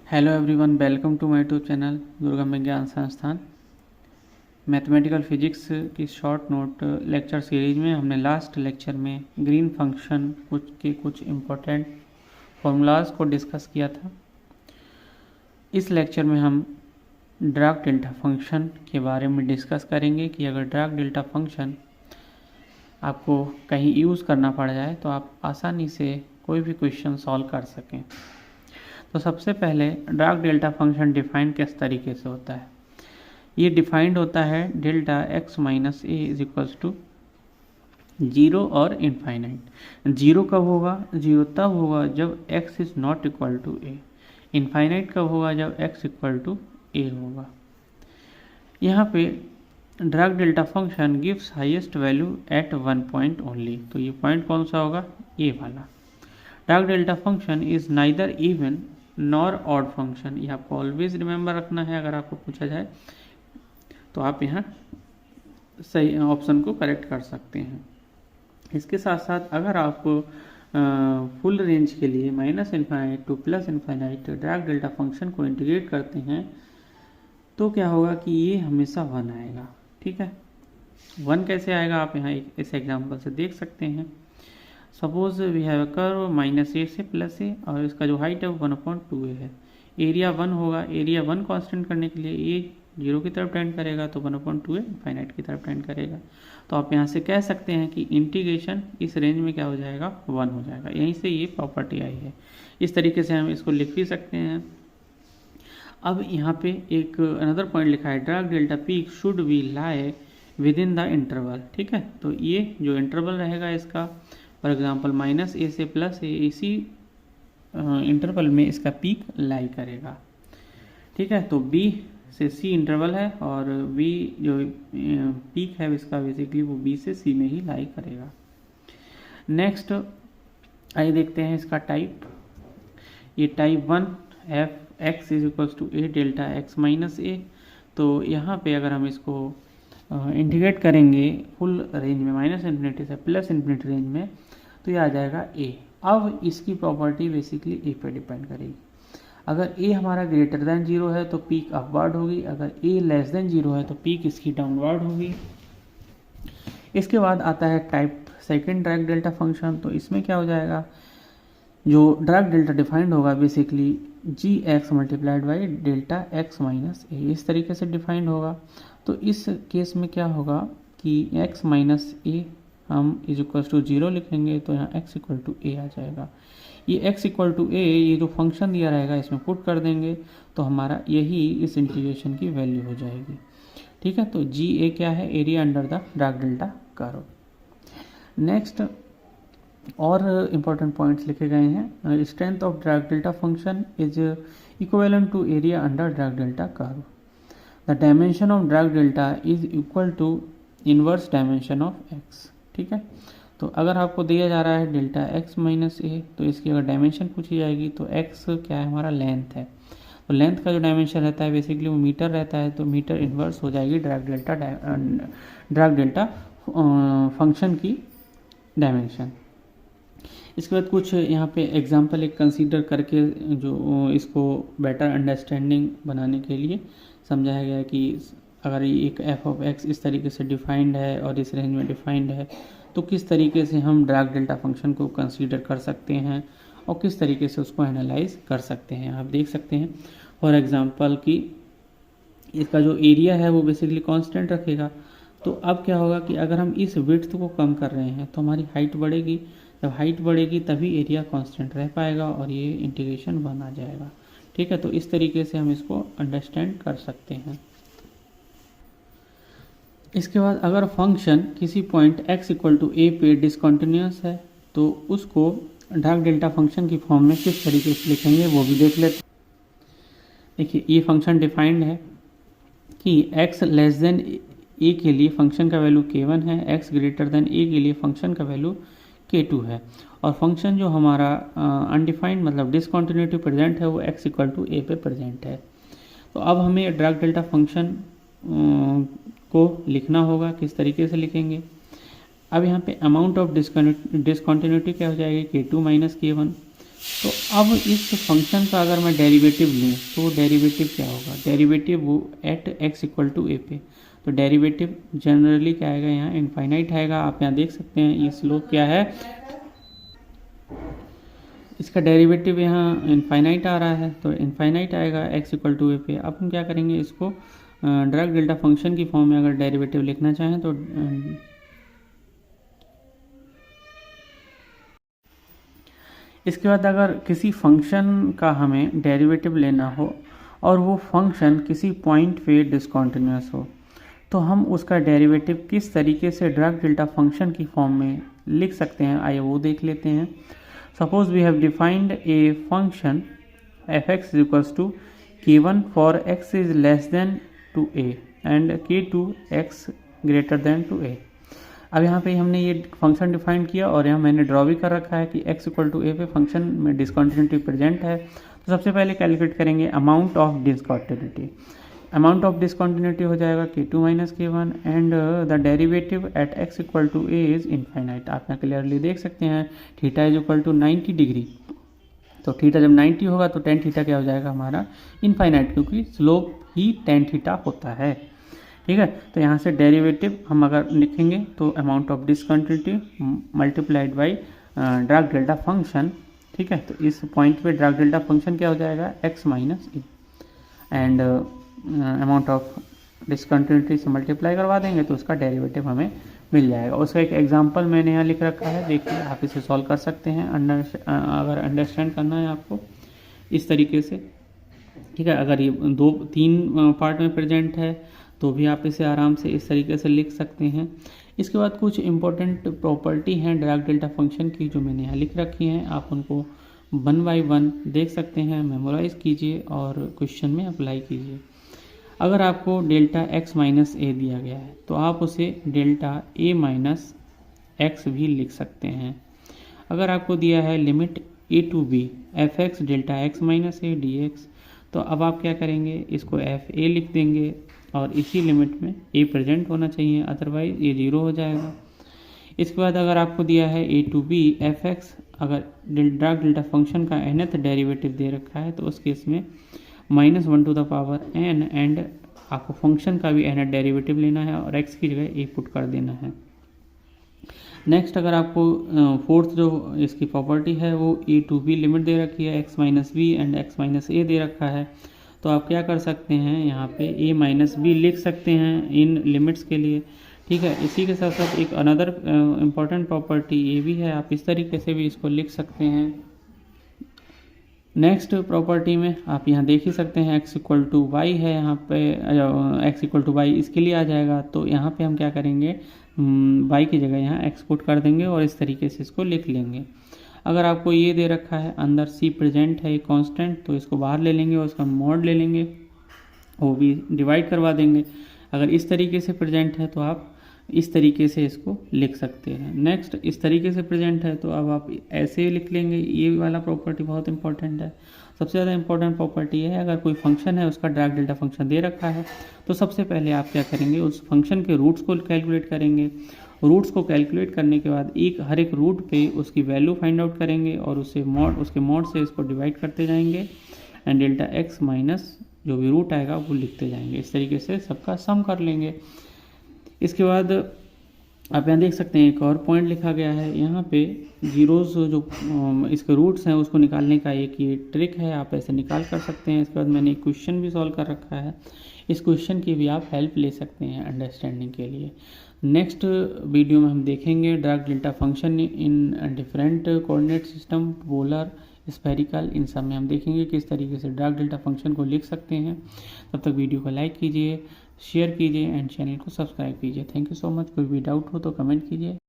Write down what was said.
Hello everyone, welcome to my YouTube channel Durgam Vigyan Sansthan. Mathematical physics की short note lecture series में हमने last lecture में green function कुछ important formulas को discuss किया था। इस लेक्चर में हम ड्राग डेल्टा फंक्शन के बारे में डिस्कस करेंगे कि अगर ड्राग डेल्टा फंक्शन आपको कहीं यूज़ करना पड़ जाए तो आप आसानी से कोई भी क्वेश्चन सॉल्व कर सकें। तो सबसे पहले ड्राग डेल्टा फंक्शन डिफाइन किस तरीके से होता है। ये डिफाइंड होता है delta x minus a is equals to 0 और इनफाइनाइट। 0 कब होगा? 0 तब होगा जब x is not equal to a. Infinite कब होगा? जब x इक्वल टू ए होगा। यहाँ पे Dirac delta function gives highest value at one point only. तो ये पॉइंट कौन सा होगा? ए वाला। Dirac delta function is neither even nor odd function. ये आपको ऑलवेज रिमेंबर रखना है। अगर आपको पूछा जाए तो आप यहाँ सही ऑप्शन को करेक्ट कर सकते हैं। इसके साथ साथ अगर आप फुल रेंज के लिए minus infinite to plus infinite Dirac delta function को इंटीग्रेट करते हैं तो क्या होगा कि ये हमेशा 1 आएगा। ठीक है, 1 कैसे आएगा आप यहाँ इस एग्जाम्पल से देख सकते हैं। Suppose we have a curve minus A से प्लस ए और इसका जो हाइट है वो 1/2a है। एरिया 1 होगा। एरिया 1 कांस्टेंट करने के लिए ए 0 की तरफ टेंड करेगा तो 1/2a इनफाइनाइट की तरफ टेंड करेगा। तो आप यहाँ से कह सकते हैं कि इंटीग्रेशन इस रेंज में क्या हो जाएगा? 1 हो जाएगा। यहीं से ये प्रॉपर्टी आई है। इस तरीके से हम इसको लिख भी सकते हैं। अब यहाँ पे एक अनदर पॉइंट लिखा है, drag delta peak should be lie within the interval. ठीक है, तो ये जो इंटरवल रहेगा इसका, फॉर एग्जाम्पल माइनस ए से प्लस ए, इसी इंटरवल में इसका पीक लाई करेगा। ठीक है, तो बी से सी इंटरवल है और बी जो पीक है इसका बेसिकली वो बी से सी में ही लाई करेगा। नेक्स्ट आइए देखते हैं इसका टाइप। ये type 1 F X is equals to A delta x minus A. तो यहाँ पे अगर हम इसको इंटीग्रेट करेंगे फुल रेंज में माइनस इन्फिनिटी से प्लस इन्फिनिटी रेंज में तो ये आ जाएगा ए। अब इसकी प्रॉपर्टी बेसिकली ए पे डिपेंड करेगी। अगर ए हमारा ग्रेटर देन 0 है तो पीक अपवर्ड होगी, अगर ए लेस देन 0 है तो पीक इसकी डाउनवर्ड होगी। इसके बाद आता है type second Dirac delta function. तो इसमें क्या हो जाएगा, जो ड्रैग डेल्टा डिफाइंड होगा basically G X multiplied by delta x minus A, इस तरीके से डिफाइंड होगा। तो इस केस में क्या होगा कि x माइनस ए हम इज इक्वल टू 0 लिखेंगे तो यहाँ x इक्वल टू ए आ जाएगा। ये x इक्वल टू ए, ये जो फंक्शन दिया रहेगा इसमें पुट कर देंगे तो हमारा यही इस इंटीग्रेशन की वैल्यू हो जाएगी। ठीक है, तो जी ए क्या है? Area under the Dirac delta curve. Next और इम्पोर्टेंट पॉइंट्स लिखे गए हैं। Strength of Dirac delta function is equivalent to area under Dirac delta curve. The dimension of Dirac delta is equal to inverse dimension of x. ठीक है, तो अगर आपको दिया जा रहा है डेल्टा एक्स माइनस ए तो इसकी अगर डायमेंशन पूछी जाएगी तो एक्स क्या है? हमारा लेंथ है। तो लेंथ का जो डायमेंशन रहता है बेसिकली वो मीटर रहता है, तो मीटर इनवर्स हो जाएगी ड्रैग डेल्टा फंक्शन की डायमेंशन। इसके बाद कुछ यहाँ पे एग्जांपल एक कंसीडर करके जो इसको बेटर अंडरस्टैंडिंग बनाने के लिए समझाया गया कि अगर ये एक एफ ऑफ एक्स इस तरीके से डिफाइंड है और इस रेंज में डिफाइंड है तो किस तरीके से हम ड्रैग डेल्टा फंक्शन को कंसीडर कर सकते हैं और किस तरीके से उसको एनालाइज कर सकते हैं। आप देख सकते हैं फॉर एग्जांपल कि इसका जो एरिया है वो बेसिकली कांस्टेंट रखेगा। तो अब क्या होगा कि अगर हम इस विड्थ को कम कर रहे हैं तो हमारी हाइट बढ़ेगी। जब हाइट बढ़ेगी तभी एरिया कांस्टेंट रह पाएगा और ये इंटीग्रेशन 1 आ जाएगा। ठीक है, तो इस तरीके से हम इसको अंडरस्टैंड कर सकते हैं। इसके बाद अगर फंक्शन किसी पॉइंट x इक्वल टू ए पे डिसकंटिन्यूस है तो उसको ड्रैग डेल्टा फंक्शन की फॉर्म में किस तरीके से लिखेंगे वो भी देख लेते हैं। देखिए, ये फंक्शन डिफाइंड है कि x लेस देन ए के लिए फंक्शन का वैल्यू k1 है, x ग्रेटर देन ए के लिए फंक्शन का वैल्यू k2 है और फंक्शन जो हमारा अनडिफाइंड मतलब डिसकंटिन्यूटी प्रेजेंट है वो x इक्वल टू ए पे प्रेजेंट है। तो अब हमें ड्रैग डेल्टा फंक्शन को लिखना होगा। किस तरीके से लिखेंगे? अब यहाँ पे अमाउंट ऑफ डिसकंटिन्यूटी क्या हो जाएगी? k2 minus k1। तो अब इस फंक्शन का अगर मैं डेरिवेटिव लूँ तो डेरिवेटिव क्या होगा, डेरिवेटिव वो एट x इक्वल टू ए पे, तो डेरिवेटिव जनरली क्या आएगा, यहाँ इनफाइनाइट आएगा। आप यहाँ देख सकते हैं ये स्लोप क्या है, इसका डेरिवेटिव यहाँ इनफाइनाइट आ रहा है, तो इनफाइनाइट आएगा x इक्वल टू ए पे। अब हम क्या करेंगे, इसको डायरेक्ट डेल्टा फंक्शन की फॉर्म में अगर डेरिवेटिव लिखना चाहें तो इसके बाद अगर किसी फंक्शन का हमें डेरिवेटिव लेना हो और वो फंक्शन किसी पॉइंट पे डिसकंटिन्यूअस हो, तो हम उसका डेरिवेटिव किस तरीके से डायरेक्ट डेल्टा फंक्शन की फॉर्म में लिख सकते हैं, आइए वो देख लेते हैं। Suppose we have defined a function f x equals to k1 for x is less than to a and k2 x greater than to a। अब यहाँ पे हमने ये फंक्शन डिफाइन किया और यहाँ मैंने ड्रॉ भी कर रखा है कि x इक्वल टू a पे फंक्शन में डिसकंटिन्यूटी प्रेजेंट है। तो सबसे पहले कैलकुलेट करेंगे amount of discontinuity. Amount of discontinuity हो जाएगा k2 minus k1 and the derivative at x equal to a is infinite. आप यहाँ क्लियरली देख सकते हैं theta is equal to 90 degree, तो थीटा जब 90 होगा तो टेन थीटा क्या हो जाएगा हमारा इनफाइनाइट, क्योंकि स्लोप ही टेन थीटा होता है। ठीक है, तो यहाँ से डेरिवेटिव हम अगर लिखेंगे तो amount of discontinuity multiplied by direct delta function. ठीक है, तो इस पॉइंट पे डायरेक्ट डेल्टा फंक्शन क्या हो जाएगा x minus A and amount of discontinuity से मल्टीप्लाई करवा देंगे तो उसका डेरिवेटिव हमें मिल जाएगा। उसका एक एग्जांपल मैंने यहाँ लिख रखा है, देखिए आप इसे सॉल्व कर सकते हैं अगर अंडरस्टैंड करना है आपको इस तरीके से। ठीक है, अगर ये तीन पार्ट में प्रेजेंट है तो भी आप इसे आराम से इस तरीके से लिख सकते हैं। इसके बाद कुछ इंपॉर्टेंट प्रॉपर्टी हैं डायरेक्ट डेल्टा फंक्शन की जो मैंने यहाँ लिख रखी हैं, आप उनको 1 बाई 1 देख सकते हैं, मेमोराइज कीजिए और क्वेश्चन में अप्लाई कीजिए। अगर आपको डेल्टा x माइनस ए दिया गया है तो आप उसे डेल्टा a माइनस एक्स भी लिख सकते हैं। अगर आपको दिया है limit a to b f x delta x minus a d x, तो अब आप क्या करेंगे, इसको एफ ए लिख देंगे और इसी लिमिट में a प्रेजेंट होना चाहिए, अदरवाइज ये 0 हो जाएगा। इसके बाद अगर आपको दिया है a to b f x, अगर डायरेक्ट डेल्टा फंक्शन का nth डेरिवेटिव दे रखा है तो उस केस में -1 to the power n and आपको फंक्शन का भी nth डेरिवेटिव लेना है और x की जगह a पुट कर देना है। नेक्स्ट अगर आपको फोर्थ जो इसकी प्रॉपर्टी है वो a टू b लिमिट दे रखी है x minus B and x minus A दे रखा है, तो आप क्या कर सकते हैं यहाँ पे a माइनस बी लिख सकते हैं इन लिमिट्स के लिए। ठीक है, इसी के साथ साथ एक अनदर इम्पॉर्टेंट प्रॉपर्टी ये भी है, आप इस तरीके से भी इसको लिख सकते हैं। नेक्स्ट प्रॉपर्टी में आप यहाँ देख ही सकते हैं x इक्वल टू वाई है, यहाँ पे x इक्वल टू वाई इसके लिए आ जाएगा, तो यहाँ पे हम क्या करेंगे y की जगह यहाँ x पुट कर देंगे और इस तरीके से इसको लिख लेंगे। अगर आपको ये दे रखा है अंदर c प्रेजेंट है कांस्टेंट, तो इसको बाहर ले लेंगे और उसका मॉड ले लेंगे, वो भी डिवाइड करवा देंगे। अगर इस तरीके से प्रेजेंट है तो आप इस तरीके से इसको लिख सकते हैं। नेक्स्ट इस तरीके से प्रेजेंट है तो अब आप ऐसे लिख लेंगे, ये वाला प्रॉपर्टी बहुत इंपॉर्टेंट है। सबसे ज़्यादा इंपॉर्टेंट प्रॉपर्टी है, अगर कोई फंक्शन है उसका डायरेक्ट डेल्टा फंक्शन दे रखा है तो सबसे पहले आप क्या करेंगे, उस फंक्शन के रूट्स को कैलकुलेट करेंगे। रूट्स को कैलकुलेट करने के बाद हर एक रूट पे उसकी वैल्यू फाइंड आउट करेंगे और उसके मॉड से इसको डिवाइड करते जाएंगे एंड डेल्टा एक्स माइनस जो भी रूट आएगा वो लिखते जाएंगे। इस तरीके से सबका सम कर लेंगे। इसके बाद आप यहाँ देख सकते हैं एक और पॉइंट लिखा गया है, यहाँ पे जीरोस जो इसके रूट्स हैं उसको निकालने का एक ये ट्रिक है, आप ऐसे निकाल कर सकते हैं। इसके बाद मैंने एक क्वेश्चन भी सॉल्व कर रखा है, इस क्वेश्चन की भी आप हेल्प ले सकते हैं अंडरस्टैंडिंग के लिए। नेक्स्ट वीडियो में हम देखेंगे Dirac delta function in different coordinate system, polar, spherical, इन सब में हम देखेंगे किस तरीके से डायरेक्ट डेल्टा फंक्शन को लिख सकते हैं। तब तक वीडियो को लाइक कीजिए, शेयर कीजिए एंड चैनल को सब्सक्राइब कीजिए। Thank you so much. कोई भी डाउट हो तो कमेंट कीजिए।